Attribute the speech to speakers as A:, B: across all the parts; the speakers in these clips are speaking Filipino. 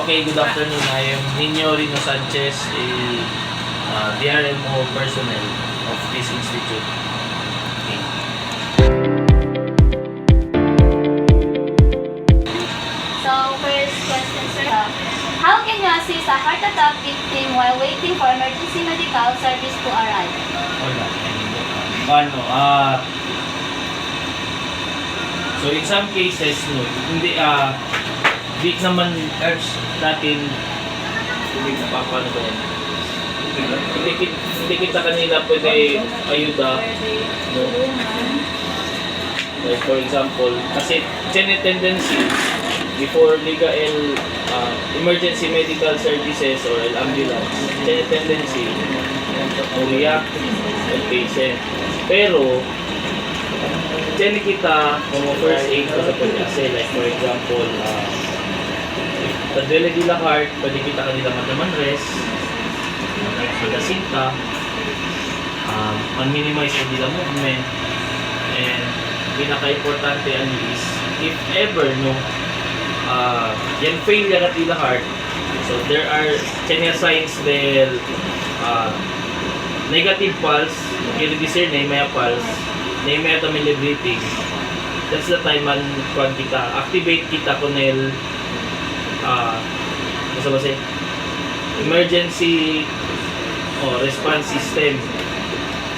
A: Okay, good afternoon. I am Nino Rino Sanchez, a DRMO personnel of this institute. Okay.
B: So, first question, sir. How can you assist a heart attack victim while waiting for emergency medical service to arrive?
A: Wala. Paano? So, in some cases, no, hindi, di naman urge natin, hindi paano ba yan? Hindi kita kanila pwede ayuda, no? Like for example, kasi genetic tendency before legal emergency medical services or ambulance, genetic tendency to react with patient. Pero dyan kita kung first aid ko sa pag-asa, like for example, tadwele di la heart, pwede kita kanila man rest, magasinta, man-minimize ang dila movement, and pinaka-importante ano is, if ever, no, yan failure at dila heart, so there are kanya signs del negative pulse, i-register na yung may pulse, na yung may atamili breathing, that's the time man kung kita, activate kita kunel emergency response system.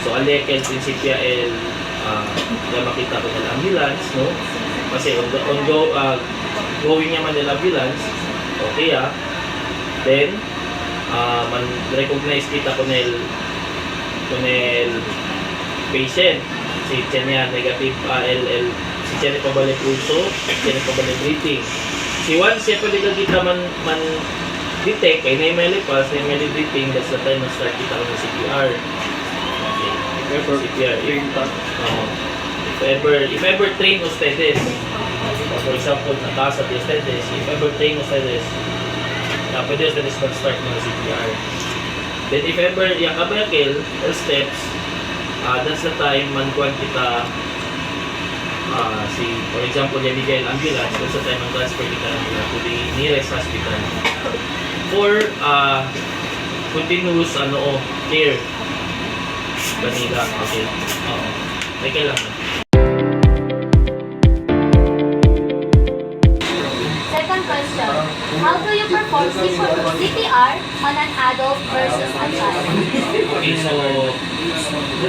A: So alekel prinsipya makita ko ng ambulance, no? Kasi going naman ng ambulance, okay then man recognize kita ko ng patient, si Chenya negative LL, si Chenya pabalik pulso, si Chenya pabalik breathing. Si once siya pwede ka kita man detect, kay na yung may lipas, na yung may breathing, that's the time na start kita ng CPR. Okay. CPR. If ever train ustedes, for example, nataas at ustedes, if ever train ustedes, pwede ustedes mag-start ng CPR. Then if ever yung kabayakel, steps, that's the time man kuhan kita for example, yung bigay ambulance, that's the time man transfer kita to the nearest hospital for continuous care kanila. Okay. May kailangan.
B: Second question. How do you perform CPR on an adult versus a child?
A: Okay, so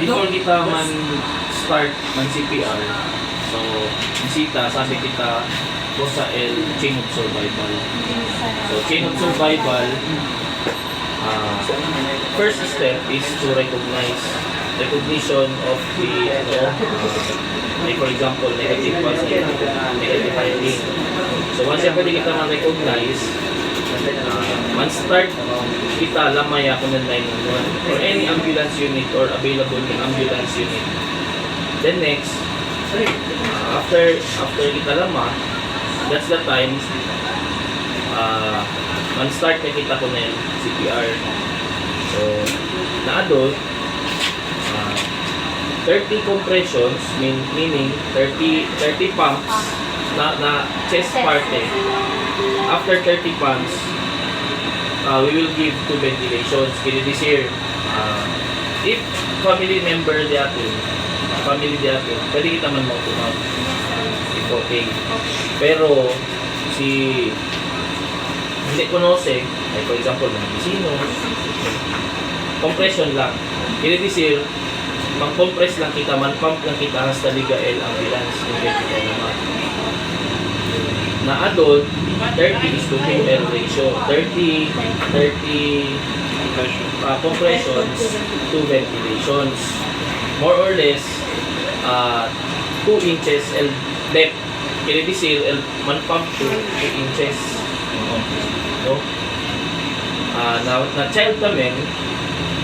A: before kita man start ng CPR, so bisita, sabi kita po sa chain of survival. So chain of survival, first step is to recognition of the like for example negative pulse, negative heartbeat. So once yan pwede kita ma-recognize, man start kita lamaya kung ng 911 or any ambulance unit or available ng ambulance unit. Then next, after kita lama, that's the time man start na kita ko ng CPR. So na adult, 30 compressions, meaning 30 pumps na chest parte. After 30 pumps, we will give 2 ventilations. Kini this year, if family member di atin, pwede kita man mautumaw. If okay. Pero hindi kunose, like for example, mga vecinos, compression lang. Kini this year, mag-compress lang kita, man-pump lang kita hasta ligael ambulance kung kita naman. Na adult, 30:2 ratio. 30 compressions, 2 ventilations. More or less, 2 inches depth. Kaya this year, man-pump to 2 inches. No? Na child namin,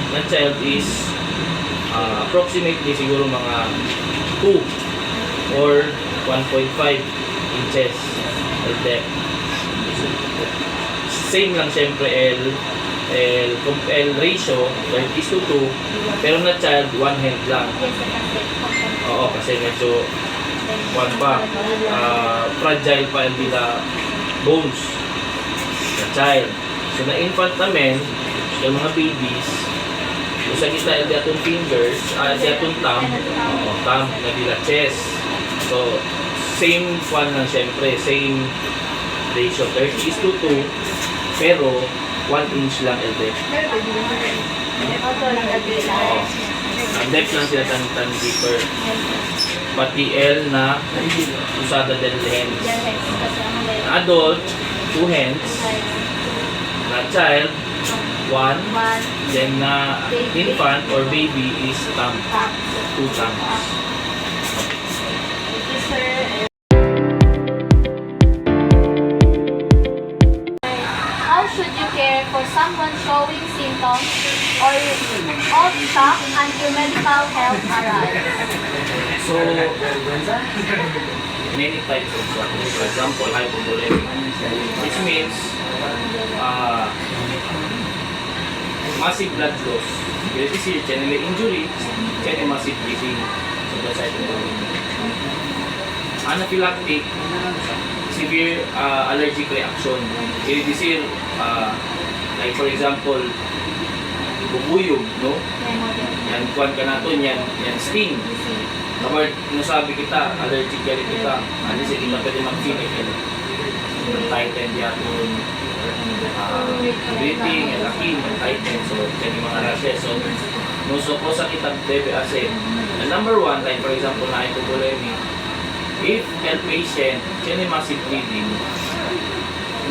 A: na child is approximately siguro mga 2 or 1.5 inches depth. Same lang siyempre L ratio 30:2, pero na child 1 hand lang. Oo, kasi medyo fragile pa yung bones. child. So na infant naman, yung mga babies, usa kita el atong fingers, di atong thumb, thumb na dila chest. So same one lang syempre, same ratio, 30:2, pero 1 inch lang el depth. Oo. Ang depth lang sila tan deeper. Pati L na usada del hands. Adult, 2 hands. Na child, 1. Then na infant or baby is thumb. 2 thumbs.
B: How should you care for someone showing symptoms or of shock until medical help arrives?
A: So, many types of shock. For example, hypovolemic, which means massive blood loss. This is your general injury, general massive bleeding. So that's hypovolemic. Anaphylactic, severe allergic reaction. This is like for example, bubuyog, no? Yan, kuhan ka natin, yan sting. Kapag nasabi kita, allergic ka rin kita, ano siya, hindi na pwede mag-feel again. Tighten di aton, breathing, and akin, tighten, so yan yung mga rashes. So, nuso ko sa kitang debe ase. And number 1, like for example, na hypovolemic, if a patient, yan yung massive bleeding,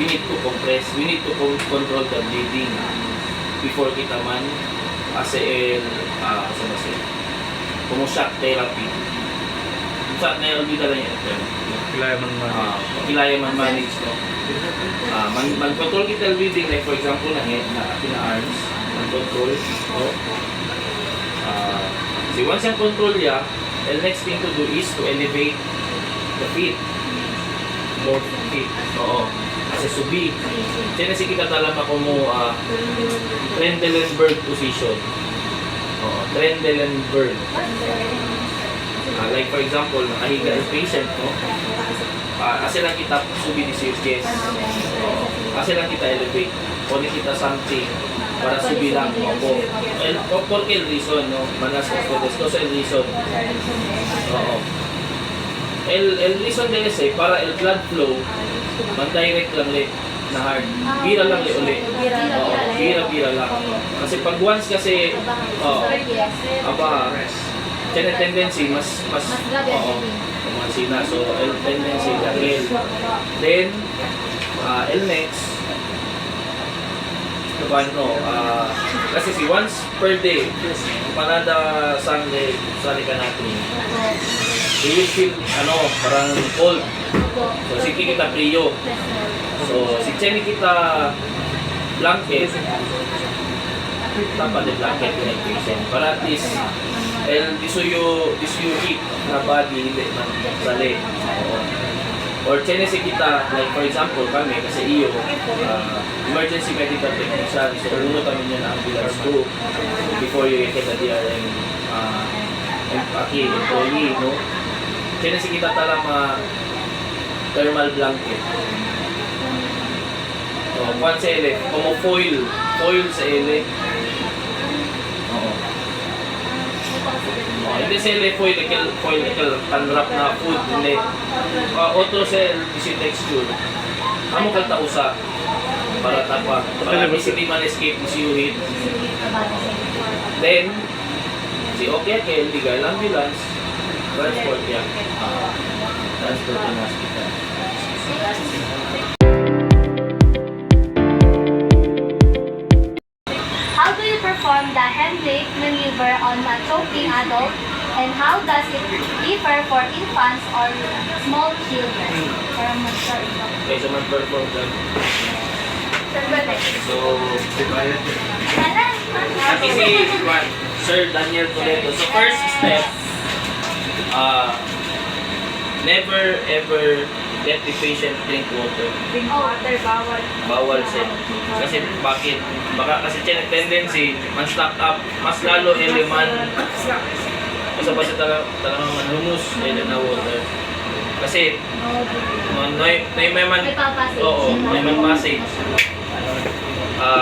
A: we need to compress, we need to control the bleeding before kita man ase kung shock therapy. Shock therapy talaga yung term. Kilaya man manage, no? Man-control kita bleeding, like for example, na head, na arms, man-control, no? So once yung control niya, the next thing to do is to elevate the feet. Both feet. Oo. Kasi subi. Kaya nasi kita talaga ko mo Trendelenburg position. Oo, Trendelenburg. Like for example, nakahiga ang patient, no? Kasi lang kita subi di serious case. Oo. Kasi lang kita elevate. O di kita something para subi lang. Opo. For kill reason, no? Manas ko sa reason. Oo. El reason din is para el blood flow man-direct lang ulit na hard. Bira lang ulit. Oo, bira lang. Kasi pag once kasi, kaya tendency, mas kumansina. So, tendency dahil. Then, next, kasi si once per day, panada Sunday, sali ka natin. You will feel, parang cold. So, sige kita priyo. So, si Chenny kita blanket. Tapa de blanket yung patient. Para at least, this you heat na body, hindi man sali. Or Chenny si kita, like for example, kami, kasi iyo, emergency medical technician. So, uno kami niya na ambulance crew before you get a DRM employee, no? Chenny si kita talaga thermal blanket. So, one sa ele, como foil sa ele. Oo. Hindi sa ele, foil, pan-wrap na food, hindi. Otro sa ele, isi texture. Amo kalta usa. Para hindi man escape, isi uhit. Then, si okay, legal ambulance, transport yan. Transport in hospital.
B: How do you perform the Heimlich maneuver on a choking adult, and how does it differ for infants or small children?
A: Okay, so mag-perform lang. So, aki si Sir Daniel Toledo. So, first step, never ever let the patient drink water.
B: Drink water, bawal.
A: Bawal siya. Kasi bakit? Baka kasi siya tendency, man stock up, mas lalo eleman. Basta talagang manhumus na water. Kasi, may man,
B: May papasage.
A: oo, may man passage.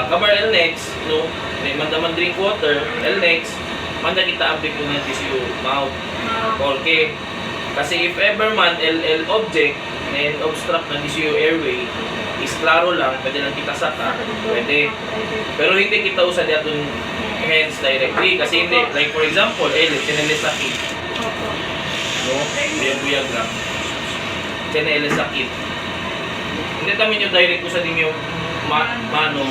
A: Kabar L-next, no, may man naman drink water, L-next, manda kita abdik ko ng tissue mouth. Okay. Kasi if ever man, LL object, na obstruct na tissue airway, is klaro lang, pwede lang kita saka, pwede. Pero hindi kita usa diatong hands directly, kasi hindi, like for example, tinelis sakit. No? Buyag lang. Tinelis sakit. Hindi kami nyo direct usa din yung mano,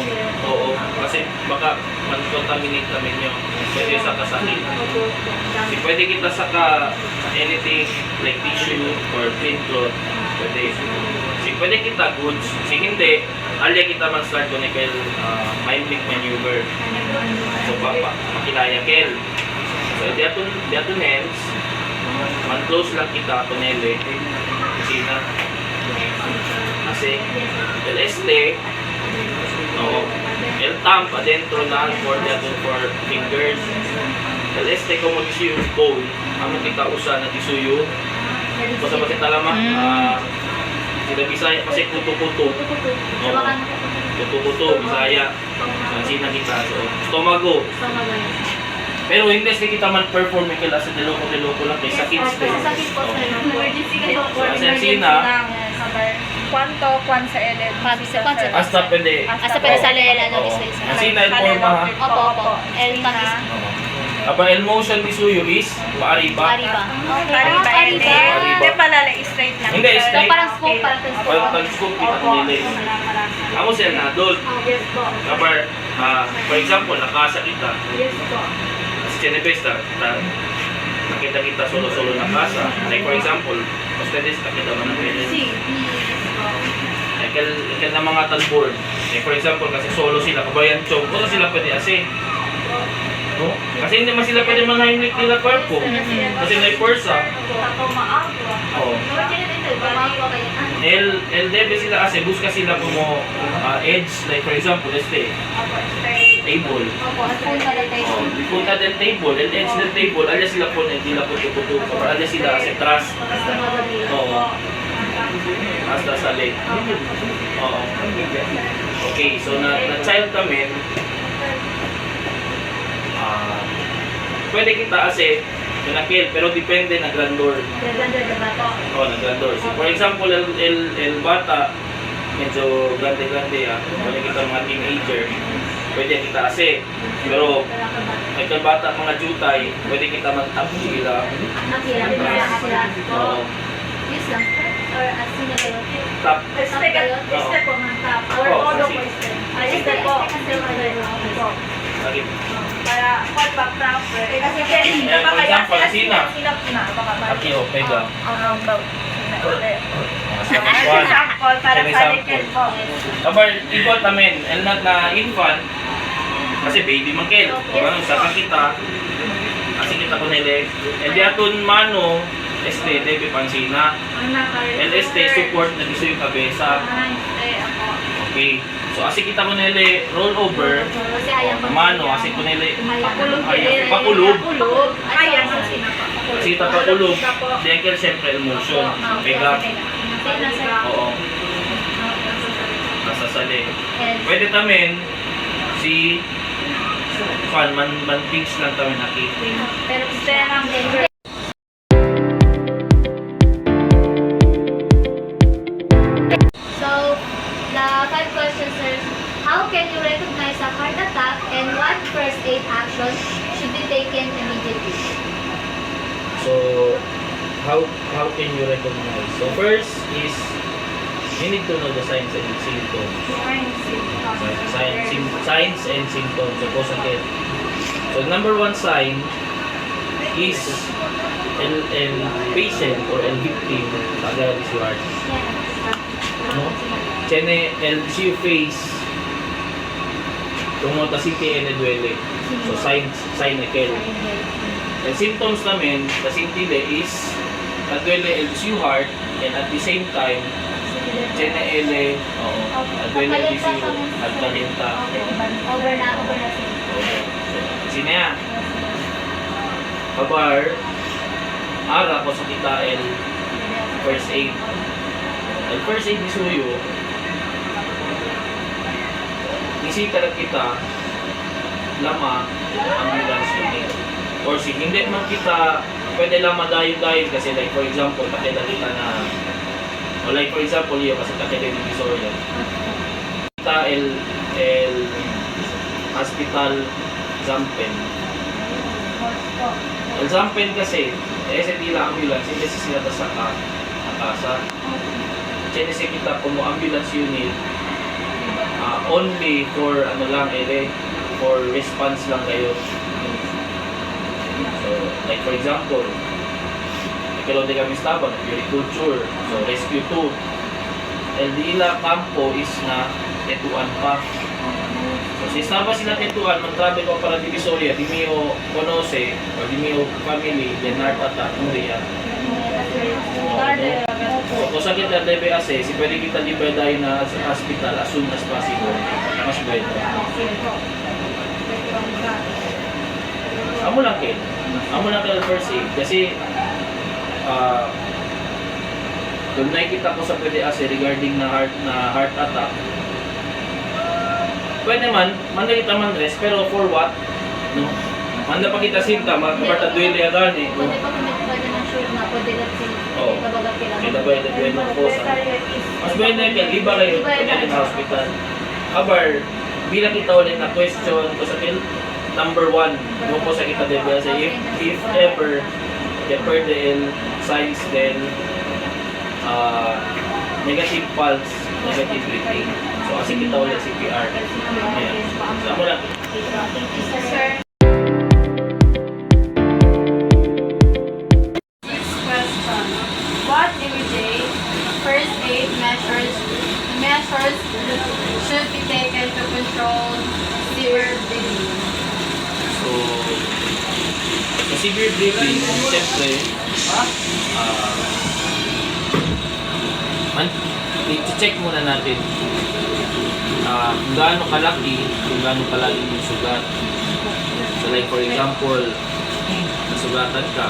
A: oo, kasi baka man-contaminate kami nyo, pwede sa kasakit. Kasi pwede kita saka anything like tissue or clean cloth, pwede. Kasi pwede kita goods, kasi hindi, alya kita mag-start ko ni Kel Heimlich maneuver. So makilaya Kel. So diaton hands, man-close lang kita tunele, kasi na, kasi LST, no, el thumb adentro na for fingers. LST como tissue bone, amo kita usa na tisuyo. Basta pa kita lamang, sila Bisaya kasi kuto-kuto. Kuto-kuto, Bisaya. Sina kita. So, stomago. Pero hindi kita man perform kaya sa deloko lang kay sakit stage.
B: Sakit po sir. Emergency kayo.
A: So, as sina,
C: Kwanto, kwan sa LL.
A: hasta pwede.
B: Hasta pwede sa lela no
A: Oo.
B: isa.
A: Ang sina el forma ha.
B: Opo. El tamis.
A: Aba el motion tisuyo is paariba.
B: Ariba.
C: Ariba.
B: Ariba.
C: Hindi pala, straight lang.
A: Hindi,
B: So
A: straight.
B: parang scope, parang
A: Parang tag-scope kita nila. Ako siya na adult.
C: Yes po.
A: Kapag, for example, nakasa kita.
C: Yes po.
A: Sa Chenepesta, nakita kita solo-solo na kasa. Like for example, ustedes nakita mo na pwede. Ikal na mga talboard. Like for example, kasi solo sila, kabayan chong, kung sila pwede asi. No? Kasi hindi man sila pwede manahimlik nila kwarpo. Kasi may forsa. Oo. El debe sila kasi, buska sila como edge. Like for example, table. Punta del table, el edge del table, alya sila po, hindi na puto-puto. Alya sila kasi trust. Oo. Hasta sa leg. Oo. Okay, so na-child kami, pwede kita kasi pinakil, pero depende na grandor. Oo, na grandor. So, for example, el bata, medyo grande-grande, pwede kita mga teenager, pwede kita kasi. Pero, el bata, mga jutay, pwede kita mag-tap sila. Oo.
B: Or as in the
A: Tap.
C: Step po ng tap. Or
A: Oo,
C: todo
A: kasi-
C: po step po.
A: Lagi.
C: Para kwan ba proper. Kasi
A: Yeah, for example, sina?
C: Sinap na. Baka ba?
A: Aki o pega.
C: Example, para sa little po.
A: Kabar, equal namin, el not na infant, kasi baby man kayo. Ano, saka kita, kasi kita ko nila, el diaton mano, debe pansina, LST support na gusto yung kabesa. Okay. So, asi kita mo nila roll over, mano, asi ko nila pakulog.
C: Ayan.
A: Kasi kita pakulog, diyan siyempre emotion, pega. Oo. Nasa sali. Pwede tamin, si man things lang tamin nakita.
B: Pero sterang din. So, the 5 questions are, how can you recognize a heart attack and what first aid action should be taken immediately?
A: So, how can you recognize? So, first is, you need to know the signs and symptoms. Signs and symptoms. So, sakit. So, number one sign is el patient or el victim agarra si heart. No? Tiene el si face como tasinte en duele. So, sign aquel. El symptoms namin, tasintile is duele el si heart and at the same time tiene el duele el si al kalinta.
B: Over na.
A: Sino yan? Kabar, ara ko sa kita el first aid. Ay first aid ni Suyo, isita lang kita, lama, ambulance unit. Or hindi man kita, pwede lang madayo-dayo kasi like for example, pakita kita na, o like for example, yun, kasi pakita yung divisoria. Kita el hospital Zampen. El Zampen kasi, sa tila ambulance, hindi sila sa kasa. Chinese kita kung ambulance unit, only for ano lang, for response lang kayo. So, like for example, ikalo de kami estaban, agriculture, so rescue 2. El dila campo is na tetuan pa. So, si estaba sila tetuan, mag-travel ko para Divisoria, di mio conoce, o di mio family, then heart attack, Maria. So, kung sakit na DBAC, si pwede kita libre tayo na sa hospital as soon as possible. Mas pwede. Amo lang kayo. Amo lang kayo first aid. Kasi, kung nakikita ko sa PDAC regarding na heart attack, pwede man kita man rest, pero for what? No? Manda pa kita sinta, magkabarta duwili agad eh. No?
B: Pwede pa kami pwede ng sure na pwede na
A: Oo. Kita ba yung duwili ng posa? Mas pwede na yung iba kayo, pwede rin sa hospital. Abar, bilang kita ulit na question ko sa number 1, doon po sa kita debel sa if ever the PDL signs then negative pulse, negative breathing. So kasi kita ulit CPR. Ayan. So ako lang.
B: Thank you, sir.
D: Next question. What immediate first aid measures should be taken to control severe bleeding?
A: So, sa severe bleeding, siyempre, i-check muna natin kung gaano kalaki, kung gaano kalalim yung sugat. So like for example, nasugatan ka,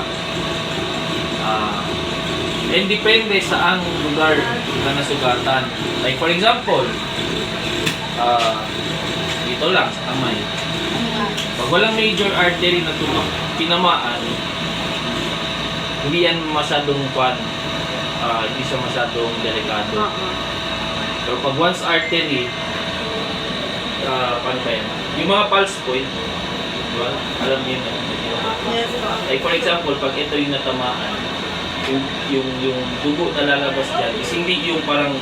A: and depende sa ang lugar na nasugatan. Like for example, dito lang sa kamay. Pag walang major artery na tinamaan, hindi yan masyadong hindi siya masyadong delikado. Pero pag once artery, paano ba yan? Yung mga pulse point, diba? Alam niyo yun.
D: Yes po.
A: Like for example, pag ito yung natamaan, yung dugo na lalabas dyan, is hindi yung parang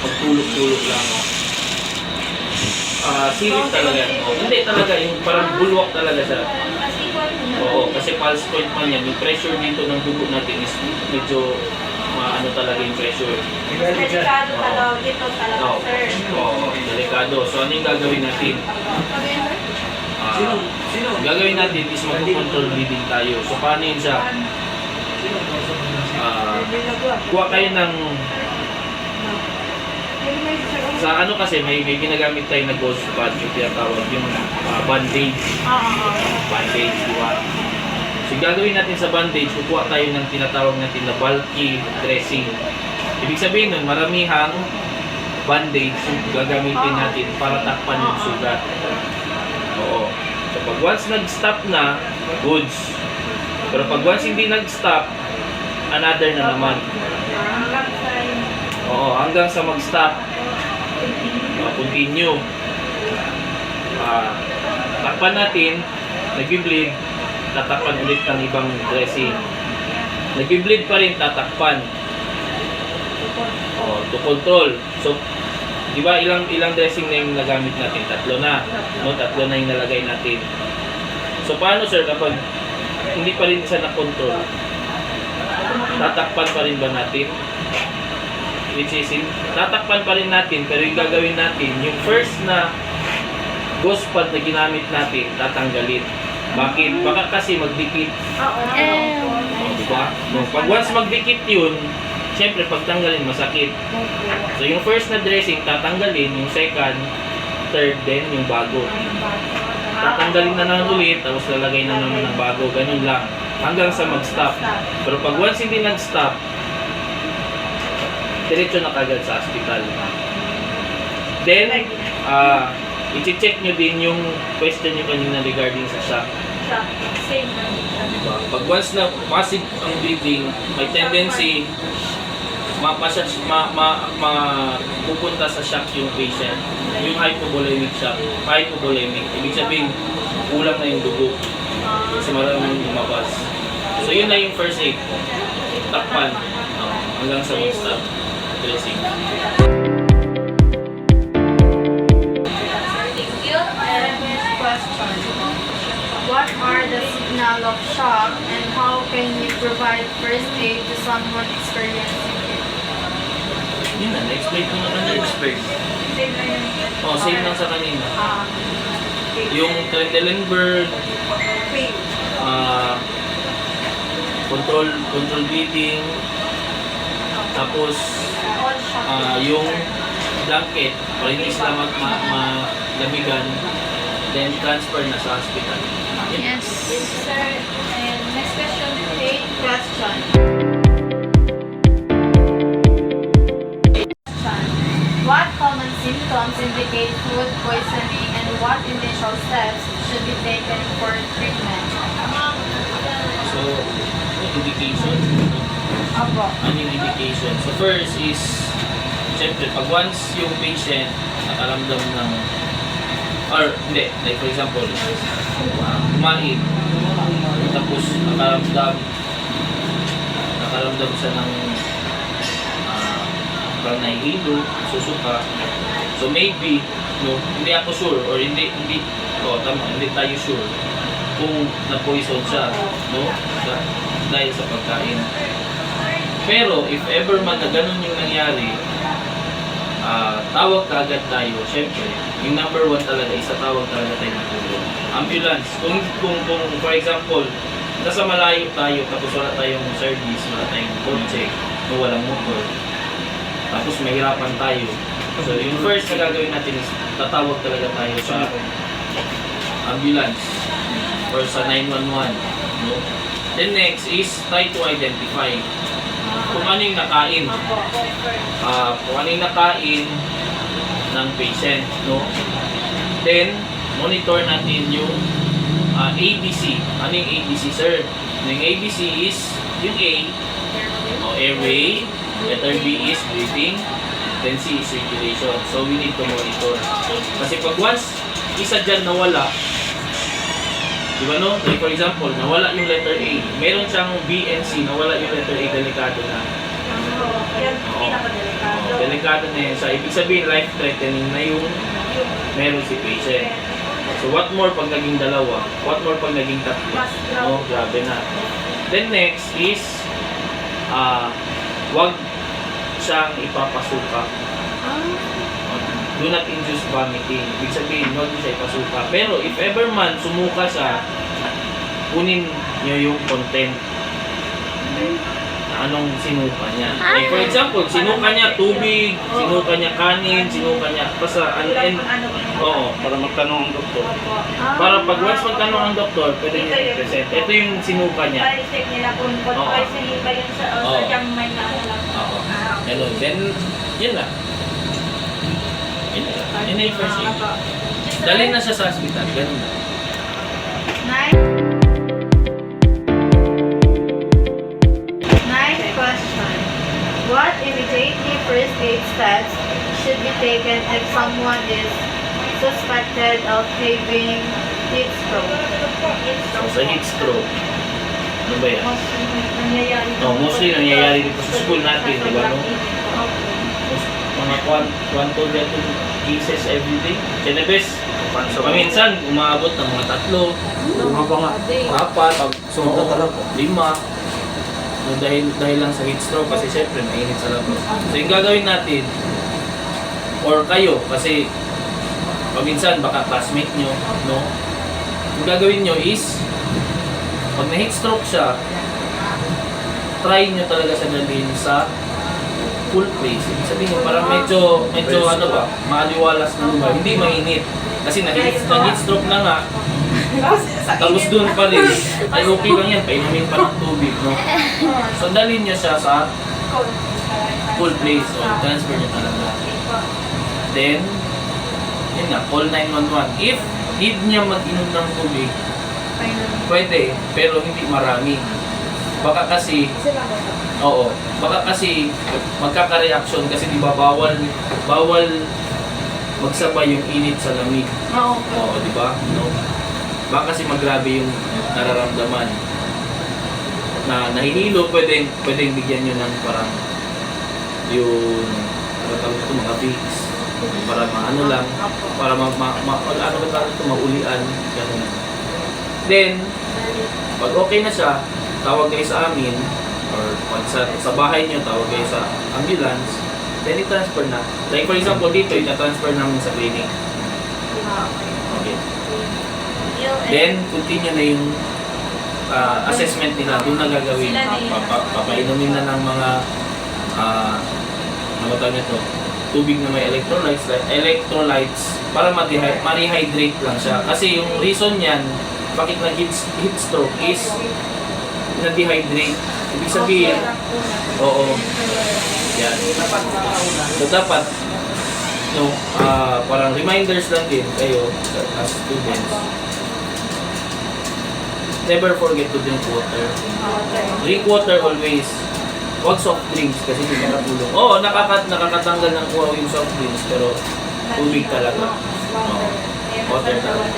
A: pagtulog-tulog lang. Sirit talaga. Hindi talaga, yung parang bulwak talaga siya. Oo, kasi pulse point man yan, yung pressure dito ng dugo natin is medyo ano talaga yung pressure.
C: Delikado talaga dito talaga,
A: Oo,
C: sir.
A: oo, delikado. So ano yung gagawin natin? Gagawin natin is mag-control bleeding tayo. So paano yun siya? Kuha kayo ng sa ano kasi may ginagamit tayo na gauze pad yung tinatawag yung bandage. Bandage, di ba? So gagawin natin sa bandage, kukuha tayo ng tinatawag natin na bulky dressing. Ibig sabihin nun, maramihang bandage gagamitin natin para takpan yung sugat. Oo. So pag once nag-stop na, goods. Pero pag once hindi nag-stop, another na naman. Oo, hanggang sa mag-stop. Continue. Takpan natin, nag-bleed, tatakpan ulit ng ibang dressing. Nag-bleed pa rin, tatakpan. To control. So, di ba ilang dressing na yung nagamit natin? Tatlo na. No, tatlo na yung nalagay natin. So, paano sir kapag hindi pa rin siya na-control? Tatakpan pa rin ba natin? Which is, tatakpan pa rin natin, pero yung gagawin natin, yung first na gauze pad na ginamit natin, tatanggalin. Bakit? Baka kasi magdikit. Diba? Pag once magdikit yun, syempre pagtanggalin masakit. So yung first na dressing, tatanggalin, yung second, third, then yung bago. Tatanggalin na naman ulit, tapos lalagay na naman ng bago, ganun lang. Hanggang sa mag-stop. Pero pag once hindi nag-stop, diretso na kagad sa hospital. Then, i-check nyo din yung question nyo kanina regarding sa shock.
C: Siya. Same.
A: Diba? Pag once na massive ang bleeding, may tendency pupunta sa shock yung patient. Yung hypovolemic shock. Hypovolemic. Ibig sabihin, kulang na yung dugo. Kasi maraming lumabas. So yun na yung first aid. Takpan. Hanggang sa mag-stop. Dressing.
D: Thank you. Next question. What are the signal of shock and how can we provide first aid to someone experiencing it?
A: Yun na, na-explain ko na kanina.
C: Same na yun.
A: Same lang sa kanina.
C: Okay.
A: Yung Trendelenburg,
C: Pain.
A: control bleeding, tapos
C: All shock.
A: yung blanket, para hindi sila malamigan, then transfer na sa hospital.
D: Yes.
B: Yes, sir. And next question, 8th question.
D: What common symptoms indicate food poisoning and what initial steps should be taken for treatment?
A: So, indication,
D: Apo.
A: ano yung indication? So first is, syempre, pag once yung patient nakaramdam ng, or hindi, like for example, kumain, tapos nakaramdam siya ng parang nahihilo, susuka. So maybe, no, hindi ako sure, or hindi tayo sure kung na-poison siya, no, dahil sa pagkain. Pero if ever man na ganun yung nangyari, tawag kaagad tayo. Siyempre, yung number 1 talaga is tawag talaga tayo ng tulong. Ambulance. Kung for example, nasa malayo tayo tapos wala tayong service, wala tayong kotse, no, walang motor, tapos mahirapan tayo. So yung first na gagawin natin is tatawag talaga tayo sa ambulance or sa 911. No? Then next is try to identify kung ano yung nakain. Kung ano yung nakain ng patient. No? Then, monitor natin yung ABC. Ano yung ABC, sir? Yung ABC is yung A, airway. Letter B is breathing. Then C is circulation. So, we need to monitor. Kasi pag once isa dyan nawala, di ba no? Like for example, nawala yung letter A. Meron siyang B and C, nawala yung letter A, delikado na.
C: Yan, pinakadelikado.
A: Delikado na yun. So, ibig sabihin, life-threatening na yung meron si patient. So, what more pag naging dalawa? What more pag naging tatlo?
C: Mas
A: No, grabe na. Then next is, wag siyang ipapasuka. Do not induce vomiting. Ibig sabihin, wag siya ipasuka. Pero if ever man sumuka siya, kunin niyo yung content na anong sinuka niya. Like for example, sinuka niya tubig, sinuka niya kanin, sinuka niya basta oo,
E: Para magtanong ang doktor.
A: para pag once magtanong ang doktor, pwede niya i-present. Ito yung sinuka niya.
C: Para i-check nila kung food
A: Oo.
C: poisoning ba yun sa
A: Oo.
C: sadyang may nakalang.
A: Oo. Ganun. Then, yun na. Yun na. Yun na yung first aid. Dalhin na siya sa hospital. Ganun na.
D: Ninth question. What immediately first aid steps should be taken if someone is suspected of having heat stroke?
A: So, sa heat stroke, ano ba yan?
C: Nangyayari.
A: Mostly nangyayari dito sa school natin, di ba? No? Mga 1 to 2 cases every day. Chinabes, paminsan, umaabot ng mga 3,
E: Mga
A: 4,
E: Sobra talaga.
A: 5. No, dahil lang sa heat stroke kasi syempre mainit sa labas. So yung gagawin natin, or kayo, kasi paminsan baka classmate nyo, no? Yung gagawin nyo is, pag na heat stroke siya, try nyo talaga sa dalhin sa cool place. Ibig sabihin nyo, parang medyo ano ba, maaliwalas na lugar, hindi mainit. Kasi na heat stroke na nga, tapos doon pa rin, ay okay lang yan, painumin pa ng tubig, no? So dalhin nyo siya sa cool place. So, transfer nyo talaga. Then, yun nga, call 911. If need niya mag-inom ng tubig, pwede, pero hindi marami. Baka kasi, baka kasi magkaka-reaction kasi di ba bawal magsabay yung init sa lamig. Oo, di ba? No. Baka kasi maggrabe yung nararamdaman. Na nahihilo, pwedeng bigyan nyo ng parang yung mga Vicks para maano lang, para maulian, ganun. Then, pag okay na siya, tawag kayo sa amin, or pag sa bahay nyo, tawag kayo sa ambulance, then i-transfer na. Like for example, dito, i-transfer namin sa clinic. Okay. Then, continue na yung assessment nila, doon na gagawin. Papainumin na ng mga ano tawag nito, tubig na may electrolytes para ma-rehydrate lang siya. Kasi yung reason niyan, bakit nag-heat stroke is na-dehydrate. Ibig sabihin, yan. So dapat, parang reminders lang din kayo as students. Never forget to drink water. Drink water always. Huwag soft drinks kasi hindi nakatulong. Nakakatanggal ng kuha yung soft drinks pero tubig talaga. Water talaga.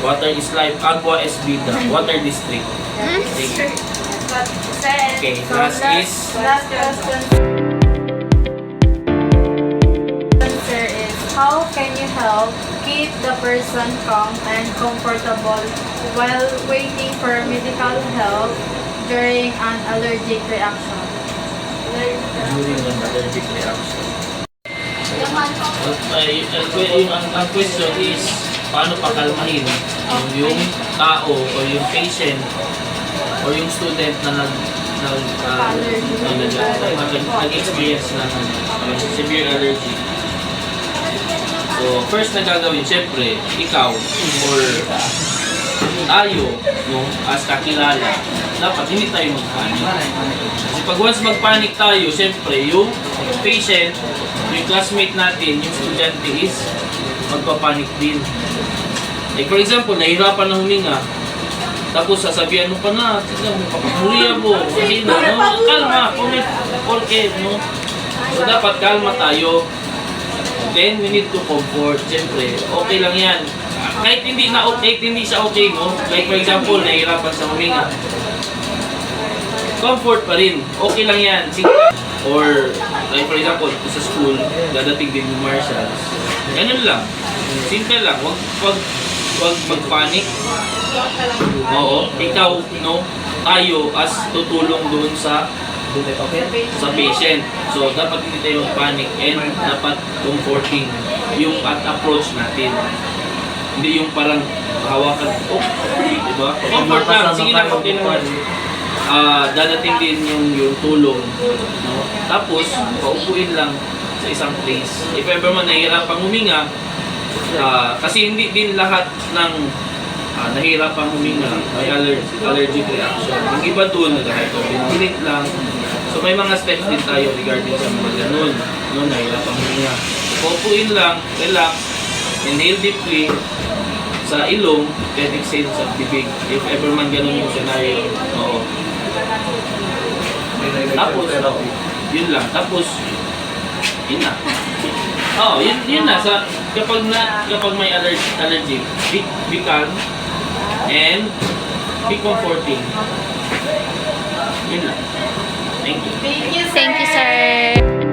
A: Water is life. Aqua es vida. Water district. Okay, last
D: question, sir, is how can you help keep the person calm and comfortable while waiting for medical help during an allergic reaction?
A: during an allergic reaction. Ang question is, paano pakalmahin yung tao o yung patient or yung student na nag-experience ng severe allergy. So, first na gagawin, syempre, ikaw or tayo, as kakilala, dapat hindi tayo magpanik. Kasi pag once magpanik tayo, syempre, yung patient, yung classmate natin, yung estudyante is magpapanik din. Like for example, nahihirapan na huminga, tapos sasabihan mo pa na, sige mo, papamuliya mo, mahina, no? Kalma, porke, no? So dapat kalma tayo. Then we need to comfort, syempre, okay lang yan. Kahit hindi siya okay mo, like for example, nahihirapan sa huminga, comfort pa rin, okay lang yan. Sige. Or, like for example, sa school, dadating din yung marshals. Ganun lang. Simple lang. Wag magpanik. Oo. Ikaw, tayo as tutulong doon sa patient. So, dapat hindi tayo magpanik and dapat comforting yung approach natin. Hindi yung parang hawakan, diba? Comfort lang. Sige lang, okay naman. Dadating din yung tulong, no? Tapos paupuin lang sa isang place. If ever man nahihirapang huminga, kasi hindi din lahat ng nahihirapang huminga may allergic reaction. Yung iba doon nag-hyperventilate lang. So may mga steps din tayo regarding sa mga ganun, nahihirapang huminga. Paupuin lang, relax, inhale deeply sa ilong, then exhale sa bibig. If ever man ganun yung scenario, tapos, yun lang. Tapos, yun na. Yun na. Kapag may allergy, be calm and be comforting. Yun lang. Thank you.
B: Thank you, sir.